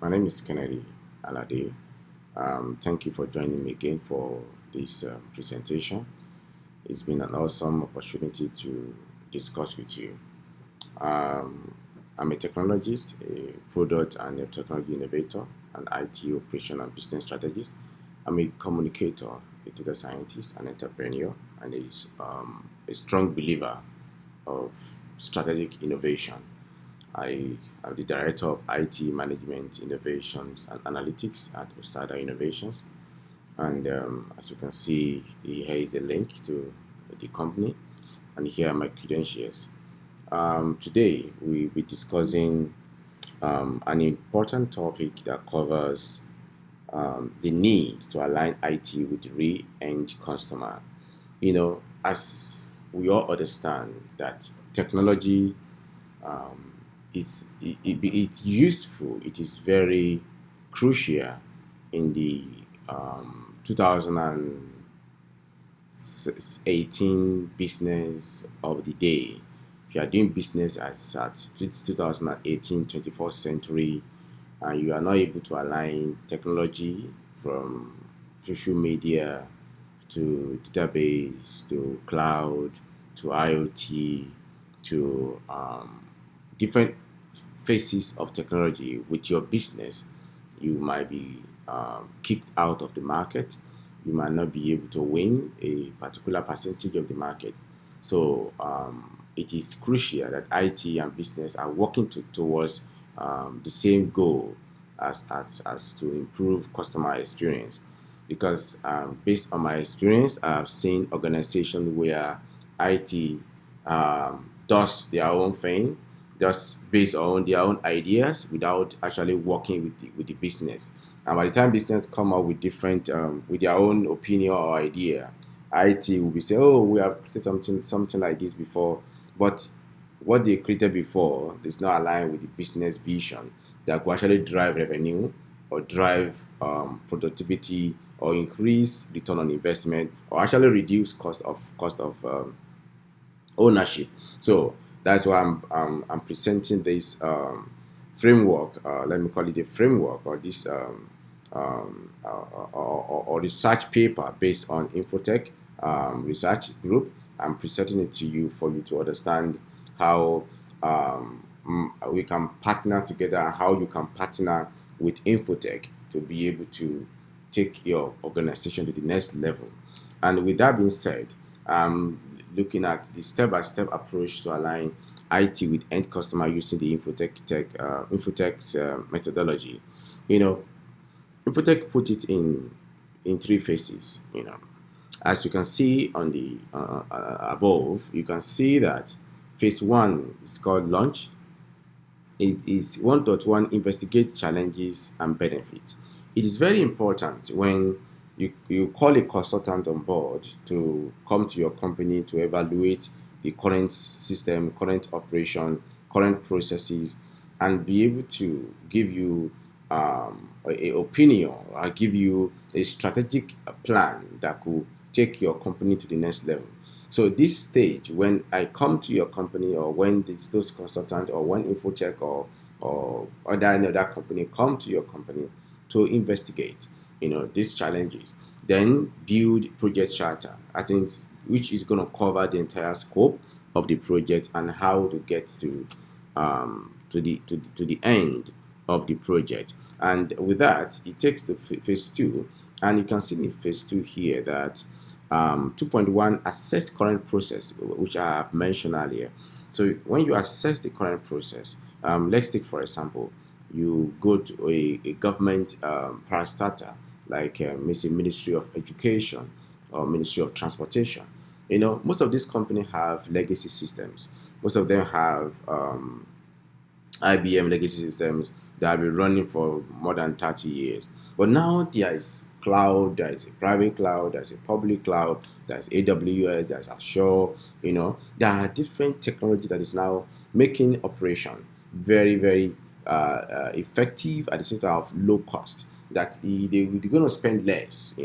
My name is Kennedy Alade. Thank you for joining me again for this presentation. It's been an awesome opportunity to discuss with you. Um, I'm a technologist, a product and a technology innovator, an IT operation and business strategist. I'm a communicator, a data scientist, an entrepreneur, and a strong believer of strategic innovation. I am the director of IT management, innovations, and analytics at Osada Innovations. And as you can see, here is a link to the company, and here are my credentials. Today, we'll be discussing an important topic that covers the need to align IT with the real end customer. As we all understand that technology it's useful. It is very crucial in the 2018 business of the day. If you are doing business at it's 2018 21st century and you are not able to align technology from social media to database to cloud to IoT to different phases of technology with your business, you might be kicked out of the market. You might not be able to win a particular percentage of the market. So it is crucial that IT and business are working towards the same goal as to improve customer experience. Because based on my experience, I've seen organizations where IT does their own thing, just based on their own ideas without actually working with the business. And by the time business come up with different with their own opinion or idea, IT will be saying, "Oh, we have created something like this before," but what they created before is not aligned with the business vision that will actually drive revenue or drive productivity or increase return on investment or actually reduce cost of ownership. So that's why I'm presenting this framework. Let me call it a framework or this or research paper based on Infotech research group. I'm presenting it to you for you to understand how we can partner together and how you can partner with Infotech to be able to take your organization to the next level. And with that being said, looking at the step-by-step approach to align IT with end customer using the Infotech's methodology. You know, Infotech put it in three phases. As you can see on the above, you can see that phase one is called launch. It is 1.1 investigate challenges and benefits. It is very important when you call a consultant on board to come to your company to evaluate the current system, current operation, current processes, and be able to give you a opinion or give you a strategic plan that could take your company to the next level. So this stage, when I come to your company, or when those consultant, or when Infotech or other another company come to your company to investigate, these challenges, then build project charter. I think which is going to cover the entire scope of the project and how to get to the end of the project. And with that, it takes to phase two, and you can see in phase two here that 2.1 assess current process, which I have mentioned earlier. So when you assess the current process, let's take for example, you go to a government parastatal like Ministry of Education or Ministry of Transportation. Most of these companies have legacy systems. Most of them have IBM legacy systems that have been running for more than 30 years. But now there is cloud, there is a private cloud, there's a public cloud, there's AWS, there's Azure. There are different technology that is now making operation very, very effective at the same time of low cost. That they're going to spend less.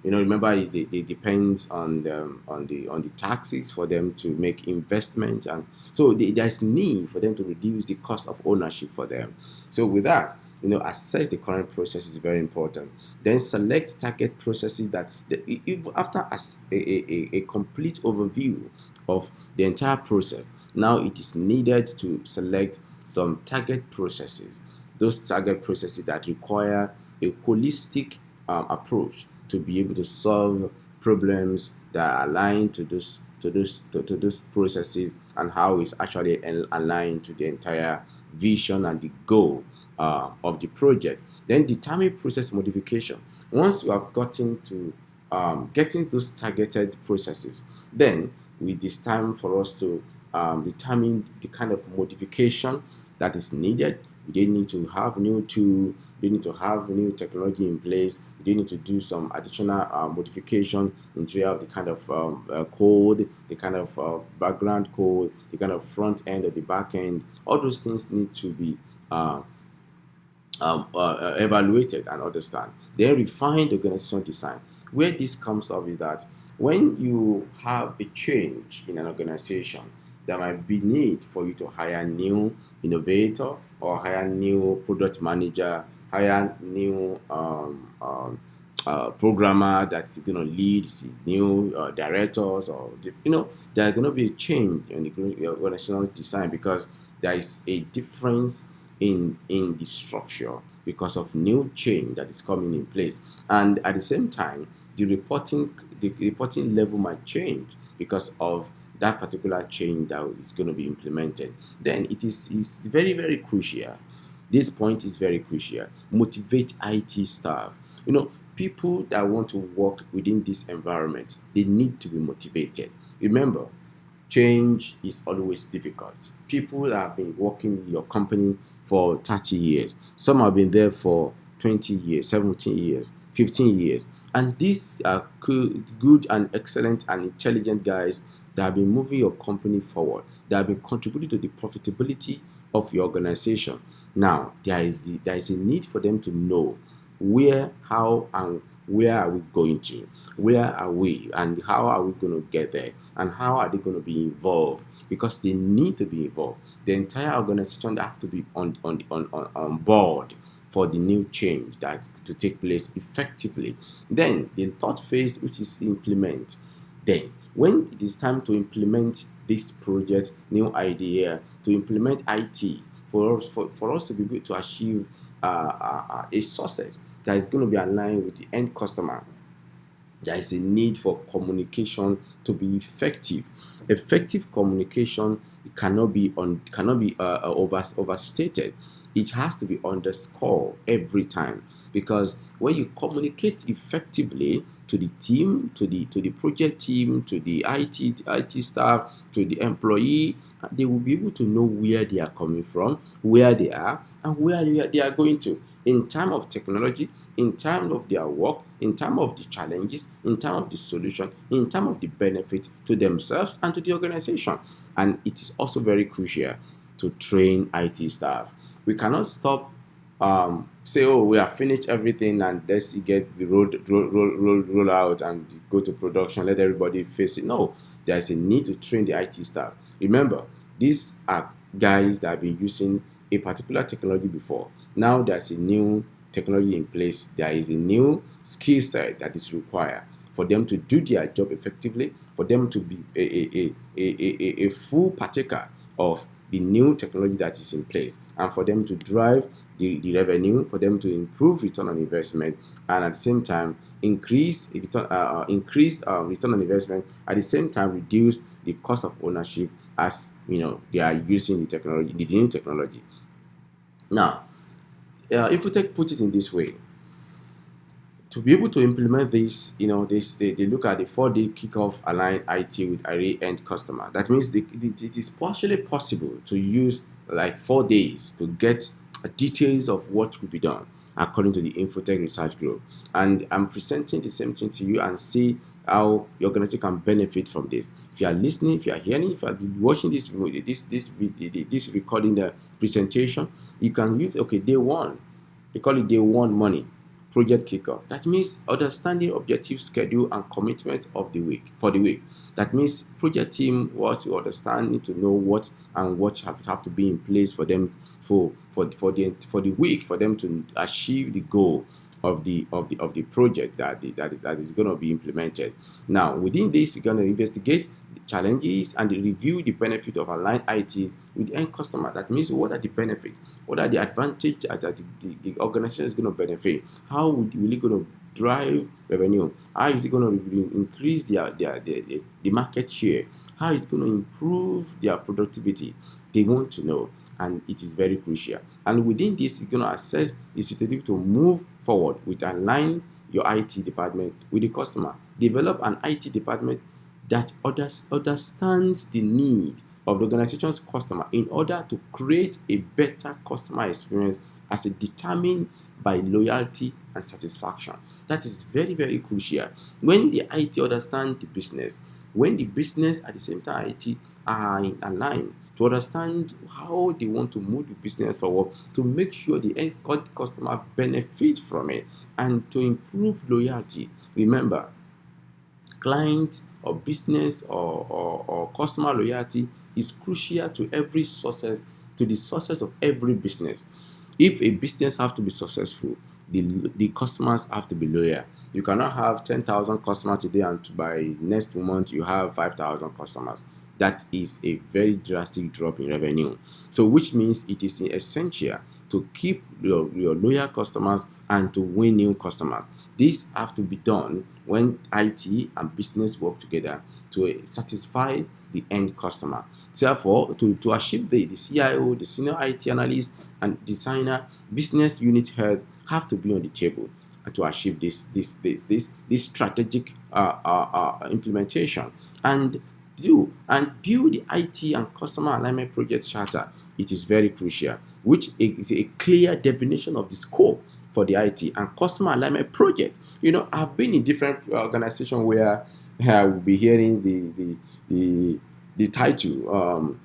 Remember, they depend on the taxes for them to make investment, and so there's need for them to reduce the cost of ownership for them. So with that, assess the current process is very important. Then select target processes after a complete overview of the entire process. Now it is needed to select some target processes, those target processes that require a holistic approach to be able to solve problems that are aligned to those processes, and how it's actually aligned to the entire vision and the goal of the project. Then determine process modification. Once you have gotten to getting those targeted processes, then it is time for us to determine the kind of modification that is needed. They need to have new tool, they need to have new technology in place, they need to do some additional modification in terms of the kind of code, the kind of background code, the kind of front end or the back end. All those things need to be evaluated and understand. Then refine the organization design. Where this comes up is that when you have a change in an organization, there might be need for you to hire new innovator, or hire new product manager, hire new programmer that's going to lead new directors, or there's going to be a change in the organizational design, because there is a difference in the structure because of new change that is coming in place. And at the same time, the reporting level might change because of that particular change that is going to be implemented. Then is very, very crucial. This point is very crucial. Motivate IT staff. People that want to work within this environment, they need to be motivated. Remember, change is always difficult. People that have been working in your company for 30 years, some have been there for 20 years, 17 years, 15 years. And these are good and excellent and intelligent guys that have been moving your company forward, that have been contributing to the profitability of your organization. Now, there is a need for them to know where, how, and where are we going to? Where are we, and how are we going to get there? And how are they going to be involved? Because they need to be involved. The entire organization have to be on board for the new change that to take place effectively. Then the third phase, which is implement. Then when it is time to implement this project, new idea, to implement IT, for us to be able to achieve a success that is going to be aligned with the end customer, there is a need for communication to be effective. Effective communication cannot be overstated. It has to be underscored every time, because when you communicate effectively to the team, to the project team, to the IT staff, to the employee, they will be able to know where they are coming from, where they are, and where they are going to in time of technology, in time of their work, in time of the challenges, in time of the solution, in time of the benefit to themselves and to the organization. And it is also very crucial to train IT staff. We cannot stop say, oh, we have finished everything and let's get the roll out and go to production, let everybody face it. No, there's a need to train the IT staff. Remember, these are guys that have been using a particular technology before. Now there's a new technology in place. There is a new skill set that is required for them to do their job effectively, for them to be a full partaker of the new technology that is in place, and for them to drive the revenue, for them to improve return on investment, and at the same time increase return on investment, at the same time reduce the cost of ownership, as they are using the new technology. Now, Infotech put it in this way: to be able to implement this, they look at the 4-day kickoff align IT with a end customer. That means it is partially possible to use like 4 days to get details of what could be done according to the Infotech Research Group. And I'm presenting the same thing to you and see how your organization can benefit from this. If you are listening, if you are hearing, if you are watching this recording, the presentation, you can use day one. They call it day one money. project kickoff. That means understanding objective, schedule, and commitment of the week for the week. That means project team what to understand, need to know what and what have to be in place for them for the week, for them to achieve the goal of the project that is going to be implemented. Now, within this, you're going to investigate the challenges and review the benefit of aligned IT with the end customer. That means what are the benefits, what are the advantages that the organization is going to benefit, how will it going to drive revenue, how is it going to increase the market share, how is it going to improve their productivity. They want to know, and it is very crucial. And within this, you're going to assess the strategy to move forward with align your IT department with the customer. Develop an IT department that understands the need of the organization's customer in order to create a better customer experience as determined by loyalty and satisfaction. That is very, very crucial. When the IT understands the business, when the business at the same time IT are in line to understand how they want to move the business forward, to make sure the end customer benefit from it, and to improve loyalty. Remember, client or business or customer loyalty is crucial to every success, to the success of every business. If a business have to be successful, the customers have to be loyal. You cannot have 10,000 customers today and by next month you have 5,000 customers. That is a very drastic drop in revenue. So which means it is essential to keep your loyal customers and to win new customers. This have to be done when IT and business work together to satisfy the end customer. Therefore, to achieve the CIO, the senior IT analyst, and designer, business unit head have to be on the table to achieve this strategic implementation and build the IT and customer alignment project charter. It is very crucial, which is a clear definition of the scope for the IT and customer alignment project. I've been in different organizations where I will be hearing the title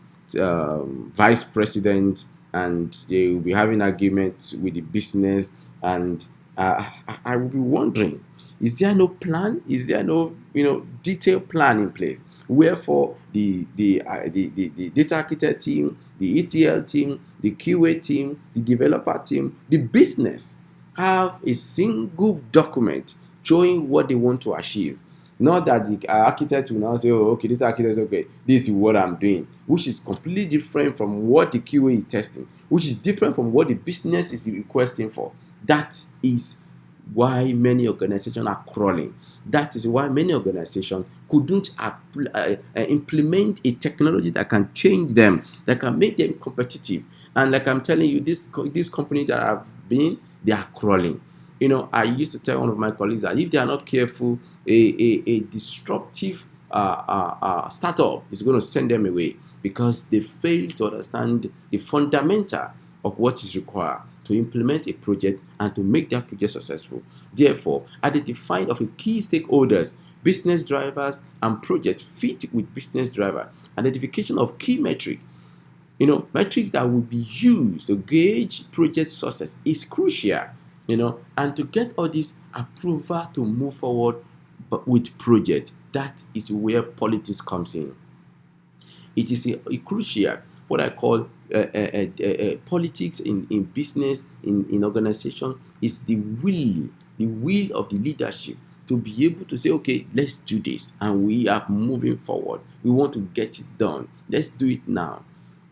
vice president, and they will be having arguments with the business, and I will be wondering, is there no plan? Is there no detailed plan in place? Wherefore the data architect team, the ETL team, the QA team, the developer team, the business have a single document showing what they want to achieve. Not that the architect will now say, oh, okay, data architect, okay, this is what I'm doing, which is completely different from what the QA is testing, which is different from what the business is requesting for. That is why many organizations are crawling. That is why many organizations couldn't implement a technology that can change them, that can make them competitive. And like I'm telling you, this company that I've been, they are crawling. I used to tell one of my colleagues that if they are not careful, a disruptive startup is going to send them away because they fail to understand the fundamental of what is required to implement a project and to make that project successful. Therefore, identifying of a key stakeholders, business drivers, and project fit with business driver. Identification of key metrics, metrics that will be used to gauge project success is crucial. And to get all this approval to move forward, but with project, that is where politics comes in. It is a crucial, what I call politics in business, in organization, is the will of the leadership to be able to say, okay, let's do this, and we are moving forward. We want to get it done. Let's do it now.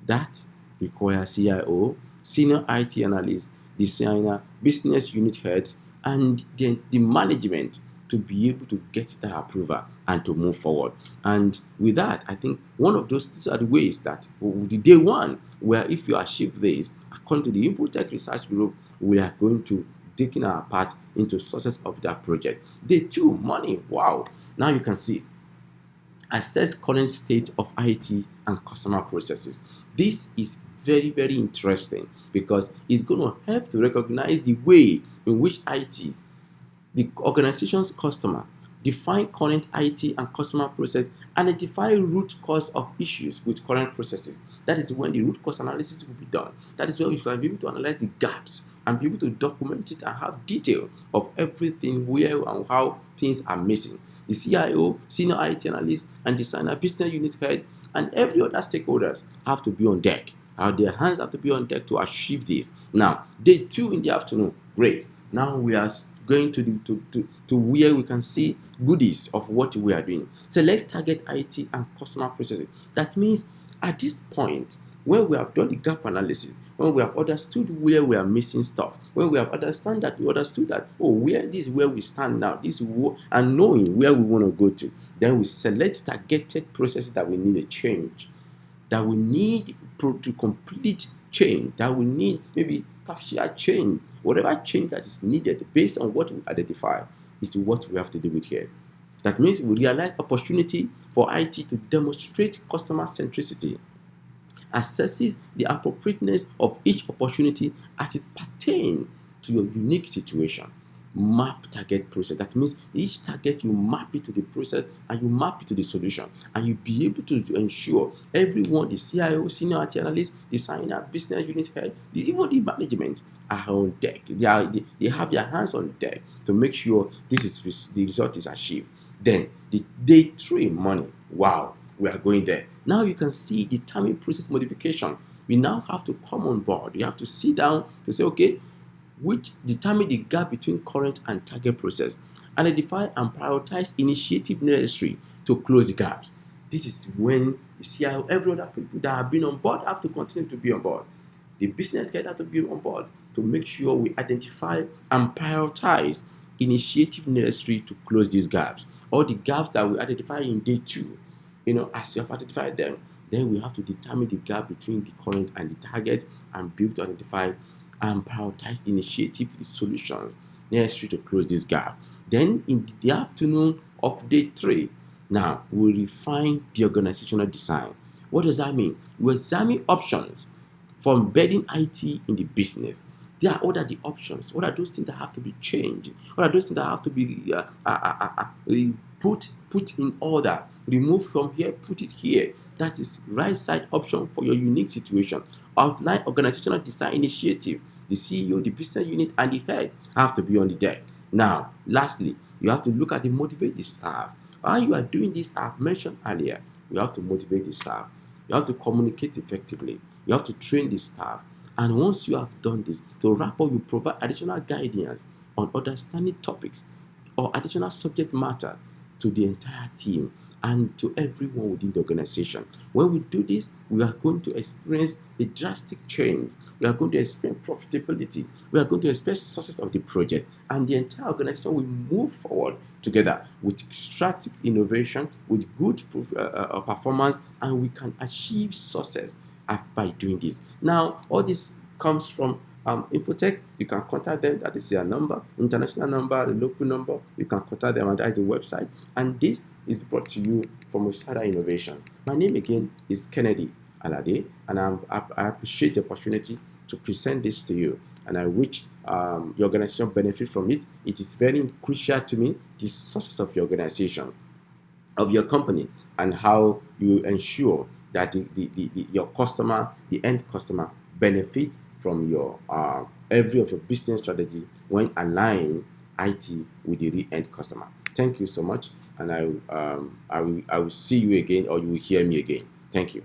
That requires CIO, senior IT analyst, designer, business unit heads, and then the management to be able to get that approval and to move forward. And with that, I think these are the ways that the day one, where if you achieve this, according to the Infotech Research Group, we are going to taking our part into success of that project. Day two, money. Wow. Now you can see, assess current state of IT and customer processes. This is very, very interesting because it's going to help to recognize the way in which IT, the organization's customer, define current IT and customer process, identify root cause of issues with current processes. That is when the root cause analysis will be done. That is where we can be able to analyze the gaps and be able to document it and have detail of everything, where and how things are missing. The CIO, senior IT analyst, and designer, business unit head, and every other stakeholders have to be on deck. Their hands have to be on deck to achieve this. Now, day 2 in the afternoon, great. Now we are going to where we can see goodies of what we are doing. Select target IT and customer processing. That means at this point, when we have done the gap analysis, when we have understood where we are missing stuff, when we have understood that, oh, where this is where we stand now, this is and knowing where we want to go to, then we select targeted processes that we need a change, that we need to complete change, that we need maybe partial change, whatever change that is needed based on what we identify is what we have to do with here. That means we realize opportunity for IT to demonstrate customer centricity, assesses the appropriateness of each opportunity as it pertains to your unique situation. Map target process. That means each target, you map it to the process and you map it to the solution, and you be able to ensure everyone, the CIO, senior IT analyst, designer, business unit head, even the management are on deck. They have their hands on deck to make sure the result is achieved. Then the day 3 morning, wow, we are going there. Now you can see determine process modification. We now have to come on board. You have to sit down to say, okay, which determine the gap between current and target process. Identify and prioritize initiative necessary to close the gaps. This is when the CIO, every other people that have been on board have to continue to be on board. The business head have to be on board to make sure we identify and prioritize initiative necessary to close these gaps, or the gaps that we identify in day 2. As you have identified them, then we have to determine the gap between the current and the target and be able to identify and prioritize initiative solutions necessary to close this gap. Then in the afternoon of day 3, now we refine the organizational design. What does that mean? We examine options for embedding IT in the business. What are the options? What are those things that have to be changed? What are those things that have to be put in order? Remove from here, put it here. That is right side option for your unique situation. Outline organizational design initiative. The CEO, the business unit, and the head have to be on the deck. Now, lastly, you have to look at the motivate the staff. While you are doing this, I've mentioned earlier, you have to motivate the staff. You have to communicate effectively. You have to train the staff. And once you have done this, to wrap up, you provide additional guidance on understanding topics or additional subject matter to the entire team and to everyone within the organization. When we do this, we are going to experience a drastic change. We are going to experience profitability. We are going to experience success of the project, and the entire organization will move forward together with strategic innovation, with good performance, and we can achieve success by doing this. Now, all this comes from Infotech. You can contact them. That is their number, international number, the local number. You can contact them, and that is the website. And this is brought to you from Osada Innovation. My name again is Kennedy Alade, and I appreciate the opportunity to present this to you. And I wish your organization benefit from it. It is very crucial to me, the success of your organization, of your company, and how you ensure that your customer, the end customer, benefit from your every of your business strategy when aligning IT with the end customer. Thank you so much, and I will see you again, or you will hear me again. Thank you.